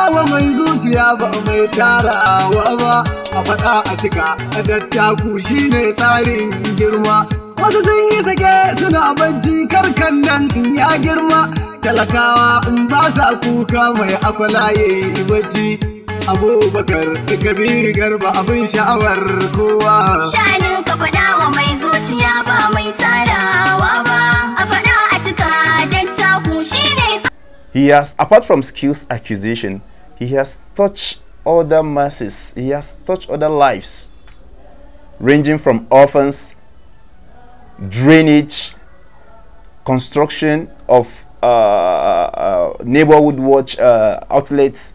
faɗa wa mai zuciya ba mai tarawa ba, a faɗa a cika a dattaku shine tsarin girma. Wasu sun yi sake suna bacci karkan nan in ya girma, talakawa in ba sa kuka mai akwalaye bacci. Abubakar Kabiru Garba abin sha'awar kowa. Sha'anin ka faɗa wa mai zuciya ba mai tarawa ba, a faɗa a cika dattaku shine. He has, apart from skills acquisition, he has touched other masses, he has touched other lives, ranging from orphans, drainage, construction of neighborhood watch outlets,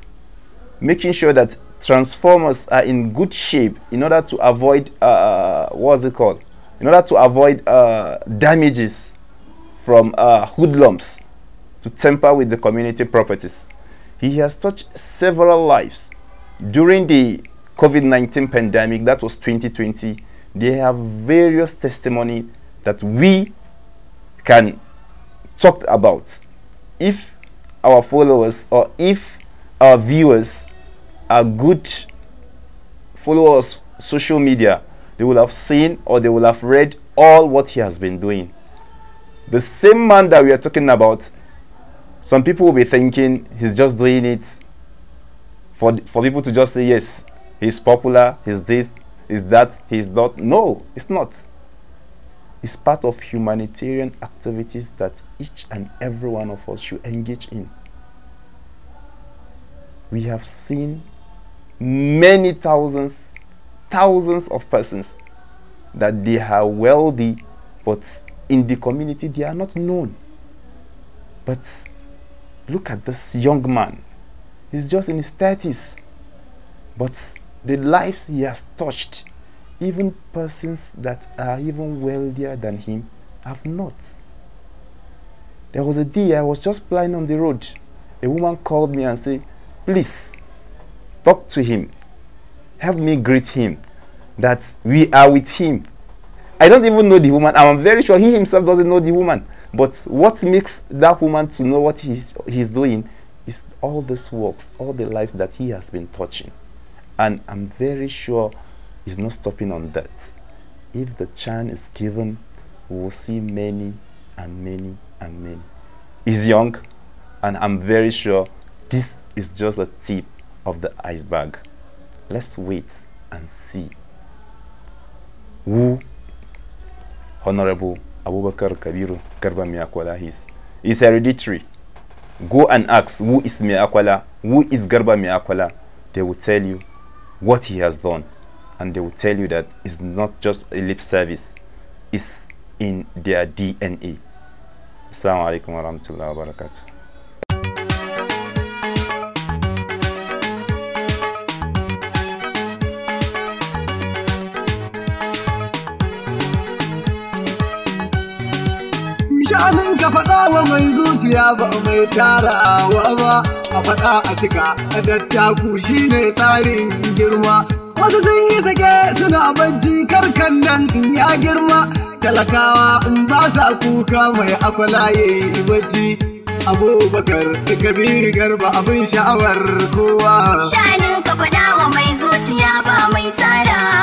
making sure that transformers are in good shape in order to avoid in order to avoid damages from hoodlums to tamper with the community properties. He has touched several lives. During the COVID-19 pandemic, that was 2020, they have various testimony that we can talk about. If our followers or if our viewers are good followers social media, they will have seen or they will have read all what he has been doing. The same man that we are talking about, some people will be thinking he's just doing it for people to just say, yes, he's popular, he's this, he's that, he's not. No, it's not. It's part of humanitarian activities that each and every one of us should engage in. We have seen many thousands of persons that they are wealthy, but in the community they are not known. But look at this young man. He's just in his 30s, but the lives he has touched, even persons that are even wealthier than him have not. There was a day I was just plying on the road. A woman called me and said, please, talk to him. Help me greet him, that we are with him. I don't even know the woman. I'm very sure he himself doesn't know the woman. But what makes that woman to know what he's doing is all these works, all the lives that he has been touching. And I'm very sure he's not stopping on that. If the chance is given, we will see many and many and many. He's young, and I'm very sure this is just a tip of the iceberg. Let's wait and see who Honorable Abubakar Kabiru Garba Miakwala is. It's hereditary. Go and ask who is Miakwala, who is Garba Miakwala. They will tell you what he has done, and they will tell you that it's not just a lip service, it's in their DNA. Assalamu alaikum wa rahmatullahi wa barakatuh. Sha'anin ka faɗa wa mai zuciya ba mai tarawa ba, a faɗa a cika a dattaku shine tsarin girma. Wasu sun yi sake suna bacci karkan nan in ya girma, talakawa in ba sa kuka mai akwalaye bacci. Abubakar Kabiru Garba abin sha'awar kowa. Sha'anin ka faɗa wa mai zuciya ba mai tarawa